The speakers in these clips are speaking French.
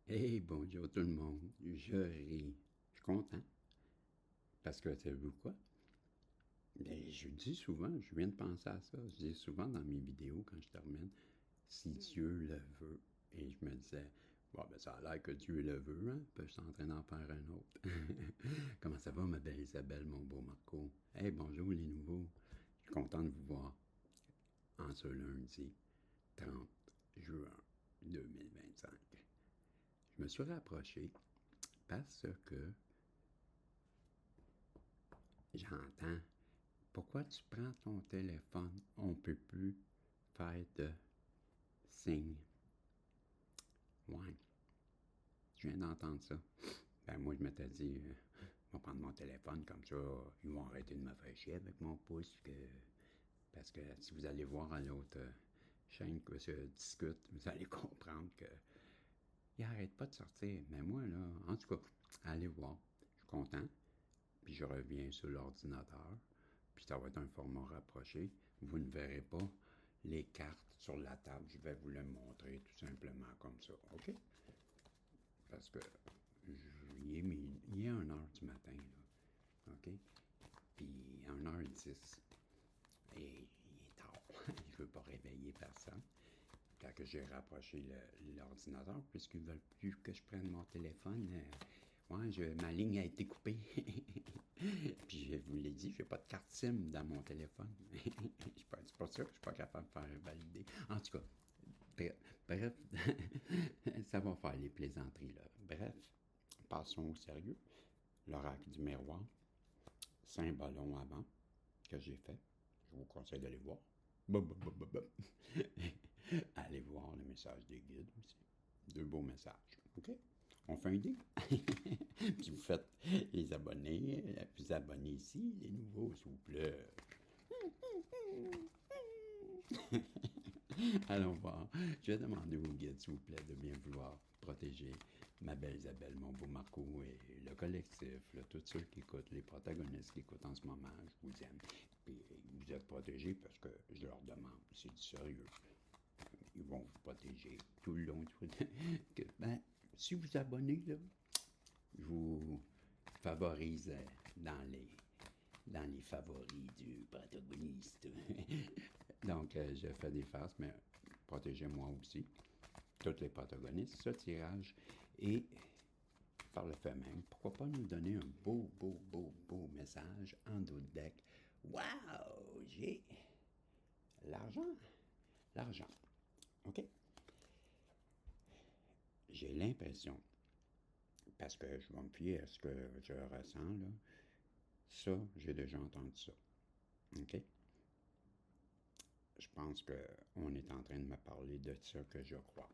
Hey, bonjour tout le monde. Je ris. Je suis content. Parce que, savez-vous quoi? Ben, je dis souvent, je viens de penser à ça. Je dis souvent dans mes vidéos quand je termine, si Dieu le veut. Et je me disais, bon, ben, ça a l'air que Dieu le veut, hein? Puis je suis en train d'en faire un autre. Comment ça va, ma belle Isabelle, mon beau Marco? Hey, bonjour les nouveaux. Je suis content de vous voir en ce lundi 30 juin 2025. Je me suis rapproché parce que j'entends. Pourquoi tu prends ton téléphone? On ne peut plus faire de signes. Ouais, je viens d'entendre ça. Ben moi, je m'étais dit, je vais prendre mon téléphone, comme ça, ils vont arrêter de me faire chier avec mon pouce. Parce que si vous allez voir à l'autre chaîne que se discute, vous allez comprendre que il n'arrête pas de sortir. Mais moi, là, en tout cas, allez voir. Je suis content. Puis je reviens sur l'ordinateur. Puis ça va être un format rapproché. Vous ne verrez pas les cartes sur la table. Je vais vous les montrer tout simplement comme ça. OK? Parce que il est 1h du matin, là. OK? Puis 1h10. Et il est tard. Je ne veux pas réveiller personne. Quand j'ai rapproché l'ordinateur, puisqu'ils ne veulent plus que je prenne mon téléphone, ma ligne a été coupée. Puis je vous l'ai dit, je n'ai pas de carte SIM dans mon téléphone. C'est pour ça que je ne suis pas capable de faire valider. En tout cas, bref, ça va faire les plaisanteries là. Bref, passons au sérieux. L'oracle du miroir, 5 ballons avant que j'ai fait. Je vous conseille d'aller voir. Allez voir le message des guides aussi. 2 beaux messages. OK? On fait un deal. Puis vous faites les abonnés, vous abonnez ici, les nouveaux, s'il vous plaît. Allons voir. Je vais demander au guide, s'il vous plaît, de bien vouloir protéger ma belle Isabelle, mon beau Marco et le collectif, là, tous ceux qui écoutent, les protagonistes qui écoutent en ce moment, je vous aime. Puis vous êtes protégés parce que je leur demande, c'est du sérieux. Ils vont vous protéger tout le long. Ben, si vous abonnez, là, je vous favorise dans les favoris du protagoniste. Donc, je fais des farces, mais protégez-moi aussi. Tous les protagonistes, ce tirage. Et par le fait même, pourquoi pas nous donner un beau message en dos de deck. Wow, j'ai l'argent. L'argent. OK? J'ai l'impression, parce que je vais me fier à ce que je ressens, là, ça, j'ai déjà entendu ça. OK? Je pense qu'on est en train de me parler de ce que je crois.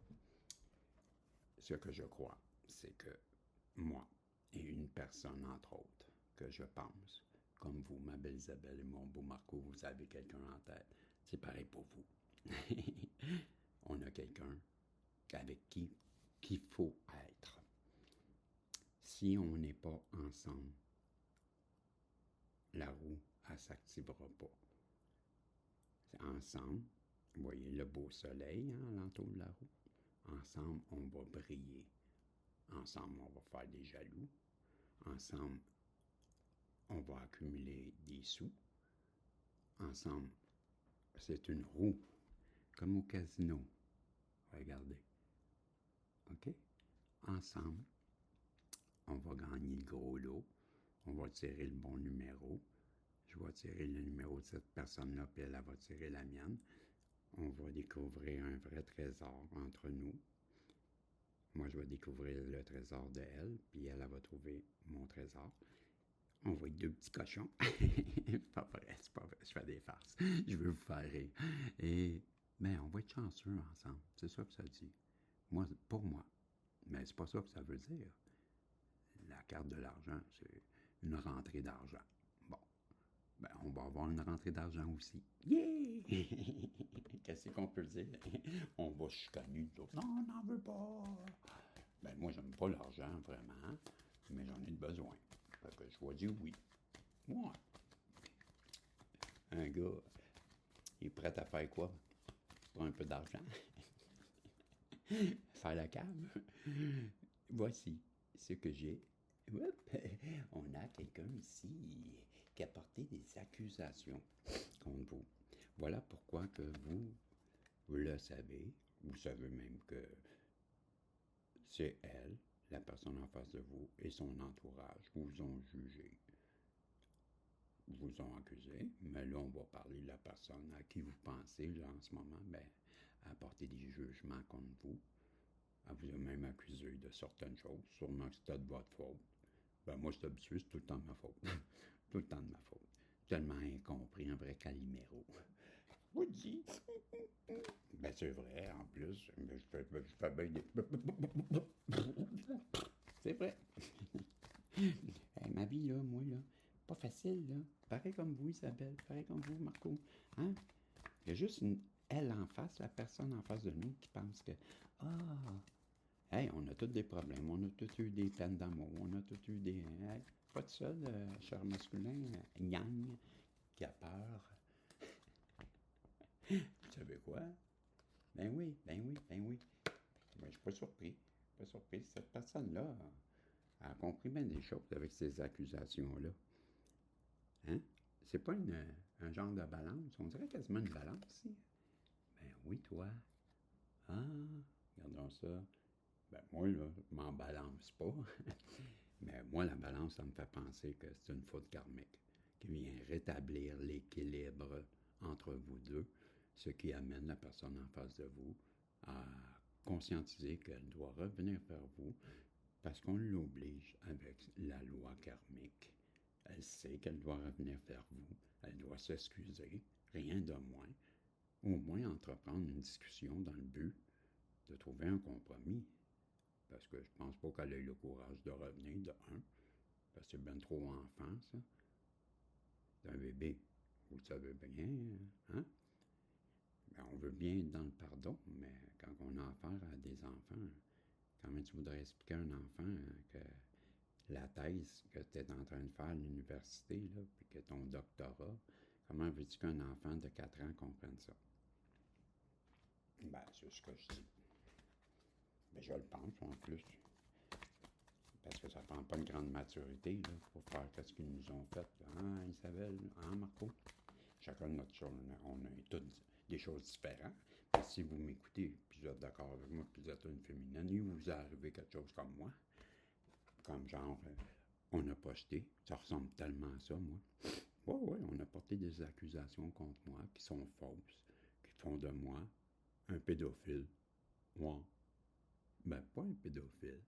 Ce que je crois, c'est que moi et une personne, entre autres, que je pense, comme vous, ma belle Isabelle et mon beau Marco, vous avez quelqu'un en tête. C'est pareil pour vous. On a quelqu'un avec qui qu'il faut être. Si on n'est pas ensemble, la roue, elle ne s'activera pas. C'est ensemble, vous voyez le beau soleil hein, alentour de la roue. Ensemble, on va briller. Ensemble, on va faire des jaloux. Ensemble, on va accumuler des sous. Ensemble, c'est une roue, comme au casino. Regardez. OK? Ensemble, on va gagner le gros lot. On va tirer le bon numéro. Je vais tirer le numéro de cette personne-là, puis elle va tirer la mienne. On va découvrir un vrai trésor entre nous. Moi, je vais découvrir le trésor de elle, puis elle va trouver mon trésor. On va être deux petits cochons. C'est pas vrai, c'est pas vrai. Je fais des farces. Je veux vous faire rire. Et, ben, on va être chanceux ensemble. C'est ça que ça dit. Moi, pour moi. Mais c'est pas ça que ça veut dire. La carte de l'argent, c'est une rentrée d'argent. Bon. Ben, on va avoir une rentrée d'argent aussi. Yeah! Qu'est-ce qu'on peut dire? On va chicaner. Non, on n'en veut pas. Ben, moi, j'aime pas l'argent, vraiment, mais j'en ai besoin. Fait que je vais dire oui. Moi, un gars, il est prêt à faire quoi? Pour un peu d'argent? Faire la cave? Voici ce que j'ai. On a quelqu'un ici qui a porté des accusations contre vous. Voilà pourquoi que vous le savez. Vous savez même que c'est elle, la personne en face de vous et son entourage vous ont jugé, vous ont accusé, mais là, on va parler de la personne à qui vous pensez, là, en ce moment, ben, à porter des jugements contre vous. Elle vous a même accusé de certaines choses, sûrement que c'était de votre faute. Ben, moi, je suis habitué, c'est tout le temps de ma faute. Tout le temps de ma faute. Tellement incompris, un vrai Calimero. Vous dites? Ben, c'est vrai, en plus. Ben, je fais bien des... C'est vrai. Hey, ma vie, là, moi, là, pas facile, là. Pareil comme vous, Isabelle, pareil comme vous, Marco. Hein? Il y a juste elle en face, la personne en face de nous qui pense que, ah, hey, on a tous des problèmes, on a tous eu des peines d'amour, on a tous eu des... Hey, pas de seul, cher masculin, yang, qui a peur. Vous savez quoi? Ben oui, ben oui, ben oui. Ben, je suis pas surpris. Pas surpris. Cette personne-là a compris bien des choses avec ces accusations-là. Hein? C'est pas un genre de balance. On dirait quasiment une balance ici. Ben oui, toi. Ah, regardons ça. Ben moi, là, je m'en balance pas. Mais moi, la balance, ça me fait penser que c'est une faute karmique qui vient rétablir l'équilibre entre vous deux, ce qui amène la personne en face de vous à conscientiser qu'elle doit revenir vers vous parce qu'on l'oblige avec la loi karmique. Elle sait qu'elle doit revenir vers vous, elle doit s'excuser, rien de moins, au moins entreprendre une discussion dans le but de trouver un compromis. Parce que je pense pas qu'elle ait le courage de revenir de un, parce que c'est bien trop enfant, ça. C'est un bébé, vous le savez bien, hein? Ben, on veut bien être dans le pardon, mais quand on a affaire à des enfants, comment tu voudrais expliquer à un enfant que la thèse que tu es en train de faire à l'université, là, puis que ton doctorat, comment veux-tu qu'un enfant de 4 ans comprenne ça? Ben, c'est ce que je dis. Ben, je le pense, en plus. Parce que ça prend pas une grande maturité, là, pour faire ce qu'ils nous ont fait. Ah, Isabelle, ah, Marco. Chacun de notre chose, on a toutes des choses différentes. Mais si vous m'écoutez, puis vous êtes d'accord avec moi, puis vous êtes une féminine, il vous est arrivé quelque chose comme moi, comme genre, on a projeté, ça ressemble tellement à ça, moi. Oui, on a porté des accusations contre moi qui sont fausses, qui font de moi un pédophile. Moi, ben pas un pédophile,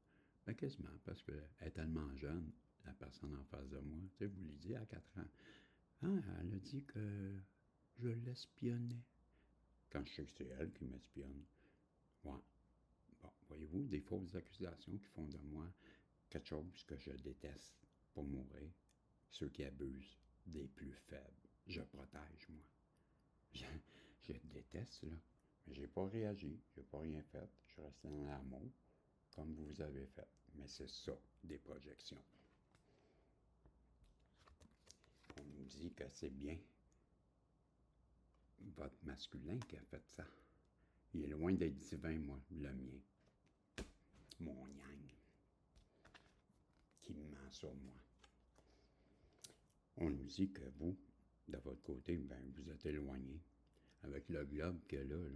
ben quasiment, parce qu'elle est tellement jeune, la personne en face de moi. Tu sais, vous lui dites à 4 ans. Ah, elle a dit que je l'espionnais. Quand je sais que c'est elle qui m'espionne. Ouais. Bon, voyez-vous, des fausses accusations qui font de moi quelque chose que je déteste pour mourir. Ceux qui abusent des plus faibles. Je protège, moi. Je, je déteste, là. Mais j'ai pas réagi, j'ai pas rien fait. Je suis resté dans l'amour, comme vous avez fait. Mais c'est ça, des projections. On nous dit que c'est bien votre masculin qui a fait ça. Il est loin d'être divin, moi, le mien. Mon yang. Qui ment sur moi. On nous dit que vous, de votre côté, ben, vous êtes éloigné. Avec le globe que là,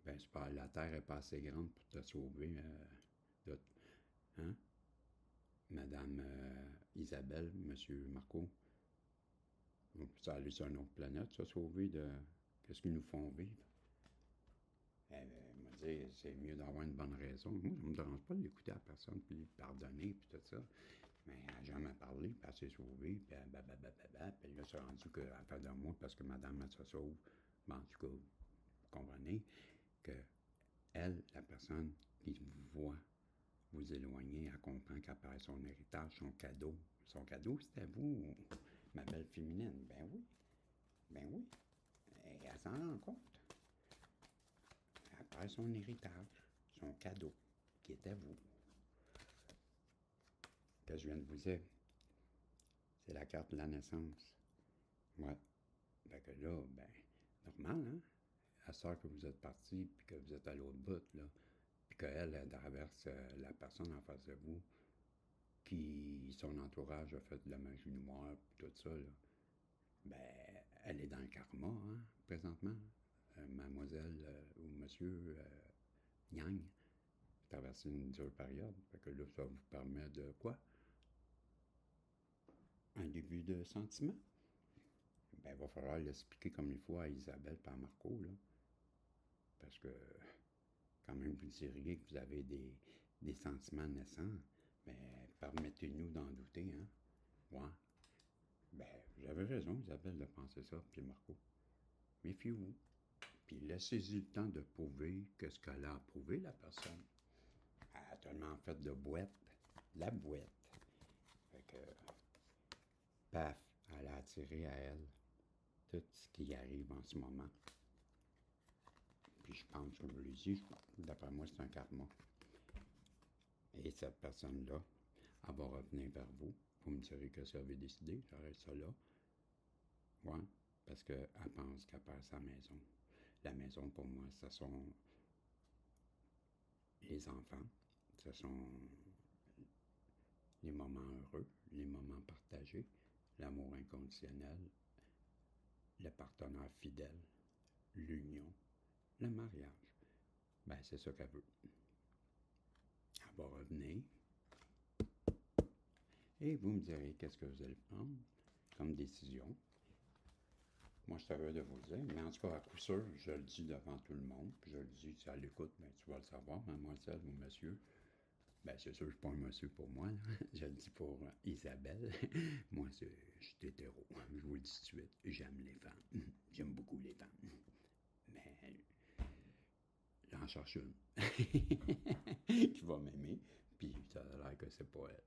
ben, c'est pas, la Terre est pas assez grande pour te sauver. Hein? Madame Isabelle, Monsieur Marco, on peut aller sur une autre planète, se sauver de qu'est-ce qu'ils nous font vivre. Elle m'a dit, c'est mieux d'avoir une bonne raison. Moi, ça ne me dérange pas de l'écouter à la personne, puis lui pardonner, puis tout ça. Mais elle n'a jamais parlé, puis elle s'est sauvée, puis puis là, c'est rendu qu'elle fait de moi parce que madame, elle se sauve. Ben, en tout cas, vous comprenez que elle, la personne qui vous voit vous éloigner, elle comprend qu'elle perd son héritage, son cadeau. Son cadeau, c'était vous, ma belle féminine. Ben oui. Ben oui. Et elle s'en rend compte. Elle perd son héritage, son cadeau, qui est à vous. Que je viens de vous dire, c'est la carte de la naissance. Ouais. Fait que là, ben, normal, hein? À ce que vous êtes parti, puis que vous êtes à l'autre bout, là, puis qu'elle traverse la personne en face de vous, qui, son entourage a fait de la magie noire, tout ça, là, ben, elle est dans le karma, hein, présentement. Mademoiselle ou monsieur Yang traverse une dure période. Fait que là, ça vous permet de quoi? Un début de sentiment? Ben, il va falloir l'expliquer comme il faut à Isabelle et à Marco, là. Parce que, quand même, vous diriez que vous avez des sentiments naissants, mais permettez-nous d'en douter, hein? Ouais. Ben, j'avais raison, Isabelle, de penser ça, puis Marco. Méfiez-vous. Puis laissez-y le temps de prouver que ce qu'elle a prouvé, la personne. Elle a tellement fait de boîte, la boîte. Fait que, paf, elle a attiré à elle tout ce qui arrive en ce moment. Puis je pense, comme je l'ai dit, d'après moi, c'est un karma. Et cette personne-là, elle va revenir vers vous. Vous me direz que ça avait décidé, j'arrête ça là. Ouais, parce qu'elle pense qu'elle perd sa maison. La maison, pour moi, ce sont les enfants, ce sont les moments heureux, les moments partagés, l'amour inconditionnel, le partenaire fidèle, l'union, le mariage. Ben, c'est ça qu'elle veut. Elle va revenir. Et vous me direz qu'est-ce que vous allez prendre comme décision. Moi, je savais de vous le dire, mais en tout cas, à coup sûr, je le dis devant tout le monde, puis je le dis, si à l'écoute, ben, tu vas le savoir, mademoiselle ou monsieur. Ben, c'est sûr, je ne suis pas un monsieur pour moi, là. Je le dis pour Isabelle. Moi, je suis hétéro. Je vous le dis tout de suite. J'aime les femmes. J'aime beaucoup les femmes. Mais j'en cherche une qui va m'aimer, puis ça a l'air que c'est pas elle.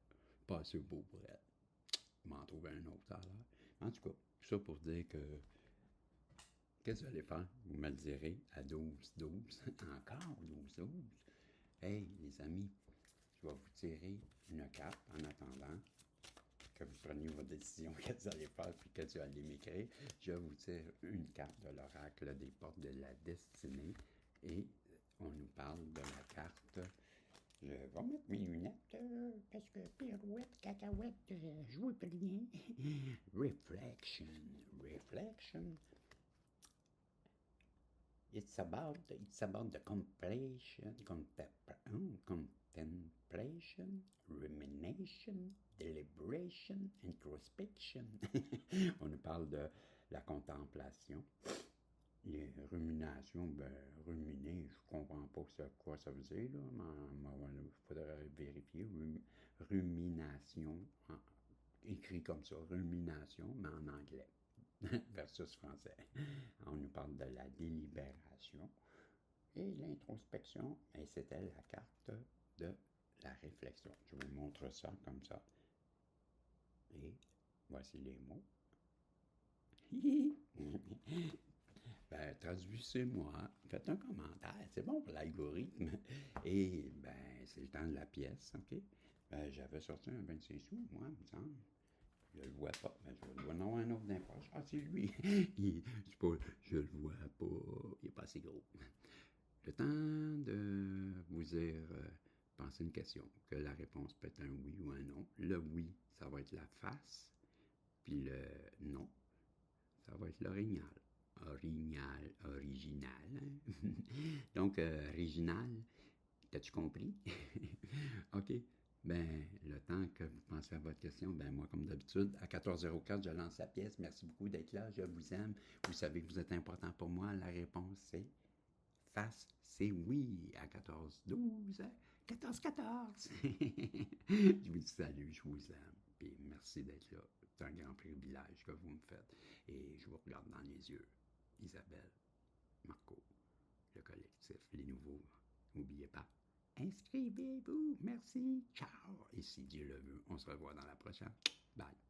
Pas assez beau pour elle. Je m'en trouve un autre, ça a l'air. En tout cas, tout ça pour dire que qu'est-ce que vous allez faire? Vous me le direz à 12-12. Encore 12-12. Hey, les amis, je vais vous tirer une carte en attendant que vous preniez votre décision, qu'est-ce que vous allez faire, puis que vous allez m'écrire. Je vous tire une carte de l'oracle des portes de la destinée et on nous parle de la carte. Je vais mettre mes lunettes parce que pirouette, cacahuète, je vois plus rien. Reflection, reflection. It's about the contemplation, rumination, deliberation, introspection. On nous parle de la contemplation. Les ruminations, ben, ruminer, je comprends pas quoi ça veut dire, là, mais il faudrait vérifier. Rumination, écrit comme ça, rumination, mais en anglais. Versus français. On nous parle de la délibération et l'introspection, et c'était la carte de la réflexion. Je vous montre ça comme ça. Et voici les mots. Ben, traduisez-moi, faites un commentaire, c'est bon pour l'algorithme. Et ben, c'est le temps de la pièce, ok? Ben, j'avais sorti un 26 sous, moi, il me semble. Je le vois pas, mais je dois en avoir un autre d'impoche. Ah, c'est lui. Je le vois pas. Il est pas assez gros. Le temps de vous dire, pensez une question, que la réponse peut être un oui ou un non. Le oui, ça va être la face, puis le non, ça va être l'original. Original. Hein? Donc, original, t'as-tu compris? OK. Ben, le temps que vous pensez à votre question, ben moi, comme d'habitude, à 14h04, je lance la pièce. Merci beaucoup d'être là. Je vous aime. Vous savez que vous êtes important pour moi. La réponse, c'est face, c'est oui. À 14h12, 14h14. Je vous dis salut, je vous aime. Puis merci d'être là. C'est un grand privilège que vous me faites. Et je vous regarde dans les yeux. Isabelle, Marco, le collectif, les nouveaux. N'oubliez pas. Inscrivez-vous. Merci. Ciao. Et si Dieu le veut, on se revoit dans la prochaine. Bye.